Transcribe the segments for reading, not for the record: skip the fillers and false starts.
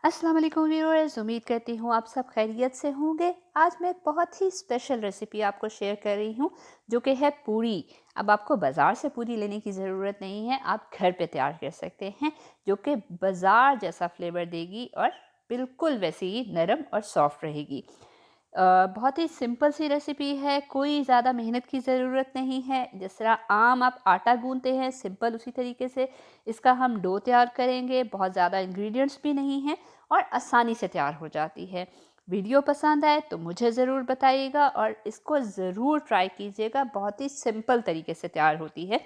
अस्सलाम वालेकुम व्यूअर्स, उम्मीद करती हूँ आप सब खैरियत से होंगे। आज मैं एक बहुत ही स्पेशल रेसिपी आपको शेयर कर रही हूँ जो कि है पूरी। अब आपको बाज़ार से पूरी लेने की ज़रूरत नहीं है, आप घर पे तैयार कर सकते हैं जो कि बाज़ार जैसा फ्लेवर देगी और बिल्कुल वैसे ही नरम और सॉफ्ट रहेगी। बहुत ही सिंपल सी रेसिपी है, कोई ज़्यादा मेहनत की ज़रूरत नहीं है। जिस तरह आम आप आटा गूंथते हैं सिंपल उसी तरीके से इसका हम डो तैयार करेंगे। बहुत ज़्यादा इंग्रेडिएंट्स भी नहीं हैं और आसानी से तैयार हो जाती है। वीडियो पसंद आए तो मुझे ज़रूर बताइएगा और इसको ज़रूर ट्राई कीजिएगा। बहुत ही सिंपल तरीके से तैयार होती है।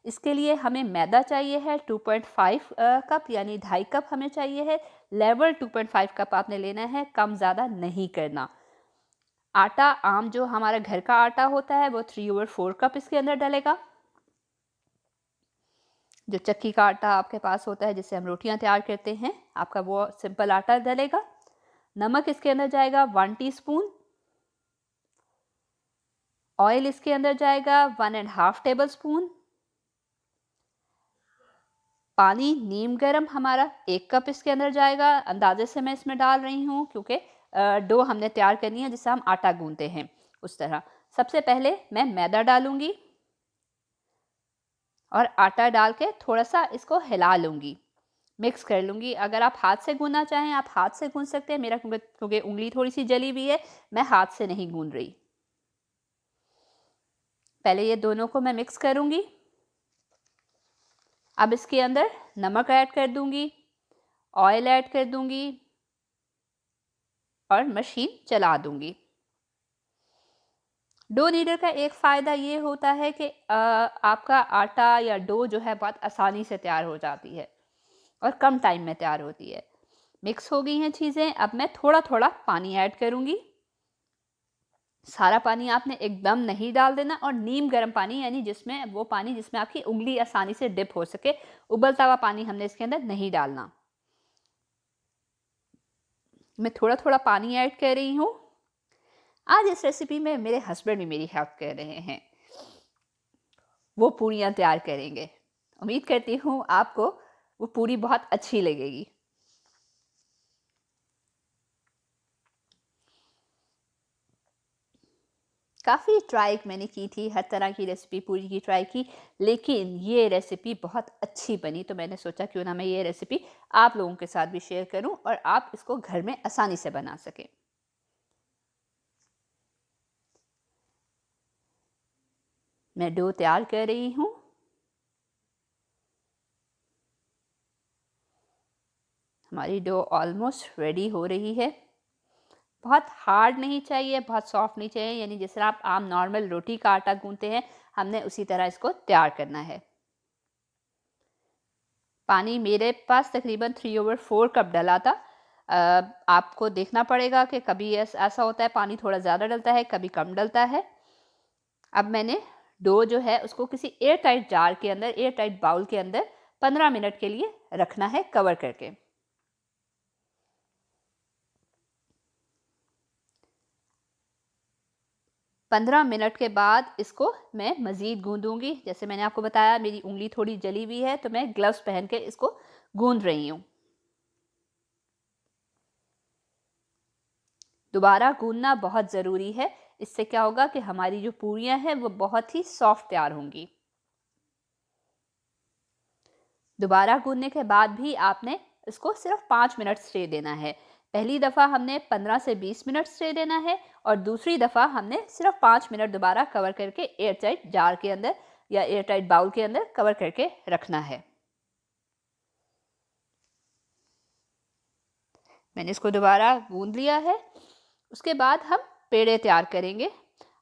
इसके लिए हमें मैदा चाहिए है 2.5 कप यानी 2.5 कप हमें चाहिए है। लेवल 2.5 कप आपने लेना है, कम ज़्यादा नहीं करना। आटा आम जो हमारा घर का आटा होता है वो 3/4 कप इसके अंदर डलेगा। जो चक्की का आटा आपके पास होता है जिससे हम रोटियां तैयार करते हैं, आपका वो सिंपल आटा डलेगा। नमक इसके अंदर जाएगा 1 टीस्पून। ऑयल इसके अंदर जाएगा 1.5 टेबल स्पून। पानी नीम गर्म हमारा 1 कप इसके अंदर जाएगा। अंदाजे से मैं इसमें डाल रही हूँ क्योंकि डो हमने तैयार करनी है जिससे हम आटा गूंथते हैं उस तरह। सबसे पहले मैं मैदा डालूंगी और आटा डाल के थोड़ा सा इसको हिला लूँगी, मिक्स कर लूँगी। अगर आप हाथ से गूँथना चाहें आप हाथ से गूँथ सकते हैं। मेरा क्योंकि उंगली थोड़ी सी जली हुई है, मैं हाथ से नहीं गूँथ रही। पहले ये दोनों को मैं मिक्स करूँगी। अब इसके अंदर नमक ऐड कर दूँगी, ऑयल ऐड कर दूँगी और मशीन चला दूँगी। डो नीडर का एक फ़ायदा ये होता है कि आपका आटा या डो जो है बहुत आसानी से तैयार हो जाती है और कम टाइम में तैयार होती है। मिक्स हो गई हैं चीज़ें, अब मैं थोड़ा थोड़ा पानी ऐड करूँगी। सारा पानी आपने एकदम नहीं डाल देना और नीम गर्म पानी यानी जिसमें वो पानी जिसमें आपकी उंगली आसानी से डिप हो सके, उबलता हुआ पानी हमने इसके अंदर नहीं डालना। मैं थोड़ा थोड़ा पानी ऐड कर रही हूँ। आज इस रेसिपी में मेरे हस्बैंड भी मेरी हेल्प कर रहे हैं, वो पूरियाँ तैयार करेंगे। उम्मीद करती हूँ आपको वो पूरी बहुत अच्छी लगेगी। काफ़ी ट्राई मैंने की थी, हर तरह की रेसिपी पूरी की ट्राई की, लेकिन ये रेसिपी बहुत अच्छी बनी तो मैंने सोचा क्यों ना मैं ये रेसिपी आप लोगों के साथ भी शेयर करूं और आप इसको घर में आसानी से बना सकें। मैं डो तैयार कर रही हूँ। हमारी डो ऑलमोस्ट रेडी हो रही है। बहुत हार्ड नहीं चाहिए, बहुत सॉफ्ट नहीं चाहिए, यानी जिस तरह आप आम नॉर्मल रोटी का आटा गूंथते हैं हमने उसी तरह इसको तैयार करना है। पानी मेरे पास तकरीबन 3/4 कप डला था। आपको देखना पड़ेगा कि कभी ऐसा होता है पानी थोड़ा ज़्यादा डलता है, कभी कम डलता है। अब मैंने डो जो है उसको किसी एयर टाइट जार के अंदर, एयर टाइट बाउल के अंदर 15 मिनट के लिए रखना है कवर करके। 15 मिनट के बाद इसको मैं मज़ीद गूंदूंगी। जैसे मैंने आपको बताया मेरी उंगली थोड़ी जली हुई है तो मैं ग्लव्स पहन के इसको गूंद रही हूँ। दोबारा गूंदना बहुत ज़रूरी है। इससे क्या होगा कि हमारी जो पूरियां हैं वो बहुत ही सॉफ्ट तैयार होंगी। दोबारा गूंदने के बाद भी आपने इसको सिर्फ 5 मिनट स्टे देना है। पहली दफ़ा हमने 15 से 20 मिनट स्टे देना है और दूसरी दफ़ा हमने सिर्फ 5 मिनट दोबारा कवर करके एयर टाइट जार के अंदर या एयर टाइट बाउल के अंदर कवर करके रखना है। मैंने इसको दोबारा गूंद लिया है। उसके बाद हम पेड़े तैयार करेंगे।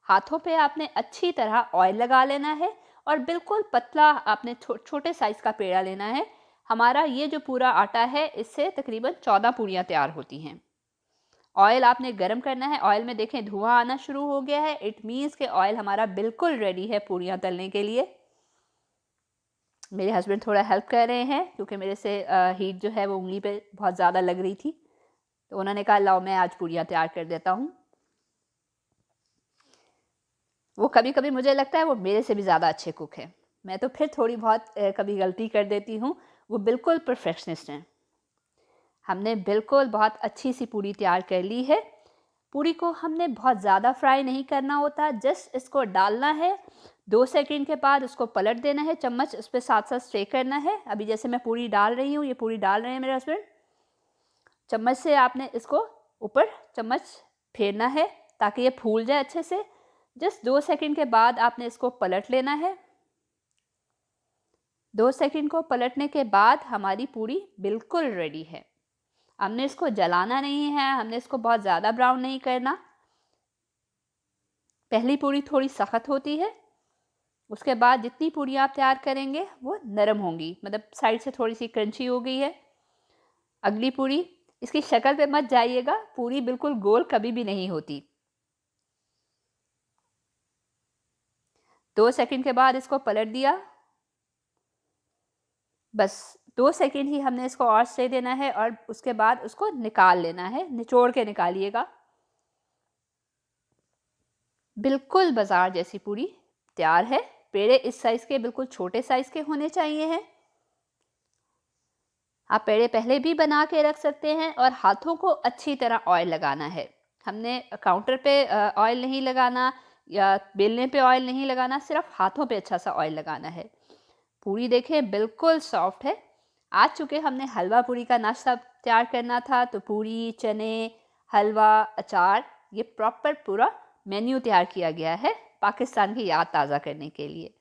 हाथों पे आपने अच्छी तरह ऑयल लगा लेना है और बिल्कुल पतला आपने छोटे साइज़ का पेड़ा लेना है। हमारा ये जो पूरा आटा है इससे तकरीबन 14 पूरियाँ तैयार होती हैं। ऑयल आपने गरम करना है। ऑयल में देखें धुआं आना शुरू हो गया है, इट मीन्स कि ऑयल हमारा बिल्कुल रेडी है पूरियाँ तलने के लिए। मेरे हस्बैंड थोड़ा हेल्प कर रहे हैं क्योंकि मेरे से हीट जो है वो उंगली पे बहुत ज़्यादा लग रही थी, तो उन्होंने कहा लाओ मैं आज पूरियाँ तैयार कर देता हूँ। वो कभी-कभी मुझे लगता है वो मेरे से भी ज़्यादा अच्छे कुक हैं। मैं तो फिर थोड़ी बहुत कभी गलती कर देती हूँ, वो बिल्कुल परफेक्शनिस्ट हैं। हमने बिल्कुल बहुत अच्छी सी पूड़ी तैयार कर ली है। पूड़ी को हमने बहुत ज़्यादा फ्राई नहीं करना होता, जस्ट इसको डालना है, 2 सेकंड के बाद उसको पलट देना है, चम्मच उस पे साथ-साथ स्टे करना है। अभी जैसे मैं पूड़ी डाल रही हूँ, ये पूड़ी डाल रहे हैं मेरे हस्बैंड। चम्मच से आपने इसको ऊपर चम्मच फेरना है ताकि ये फूल जाए अच्छे से। जस्ट 2 सेकंड के बाद आपने इसको पलट लेना है। 2 सेकंड को पलटने के बाद हमारी पूड़ी बिल्कुल रेडी है। हमने इसको जलाना नहीं है, हमने इसको बहुत ज़्यादा ब्राउन नहीं करना। पहली पूड़ी थोड़ी सख्त होती है, उसके बाद जितनी पूड़ी आप तैयार करेंगे वो नरम होंगी, मतलब साइड से थोड़ी सी क्रंची हो गई है। अगली पूड़ी, इसकी शक्ल पे मत जाइएगा, पूड़ी बिल्कुल गोल कभी भी नहीं होती। 2 सेकंड के बाद इसको पलट दिया। बस 2 सेकंड ही हमने इसको और स्टे देना है और उसके बाद उसको निकाल लेना है, निचोड़ के निकालिएगा। बिल्कुल बाजार जैसी पूड़ी तैयार है। पेड़े इस साइज़ के, बिल्कुल छोटे साइज़ के होने चाहिए हैं। आप पेड़े पहले भी बना के रख सकते हैं और हाथों को अच्छी तरह ऑयल लगाना है। हमने काउंटर पे ऑयल नहीं लगाना या बेलने पे ऑयल नहीं लगाना, सिर्फ हाथों पे अच्छा सा ऑयल लगाना है। पूरी देखें बिल्कुल सॉफ्ट है। आज चूँकि हमने हलवा पूरी का नाश्ता तैयार करना था, तो पूरी, चने, हलवा, अचार, ये प्रॉपर पूरा मेन्यू तैयार किया गया है पाकिस्तान की याद ताज़ा करने के लिए।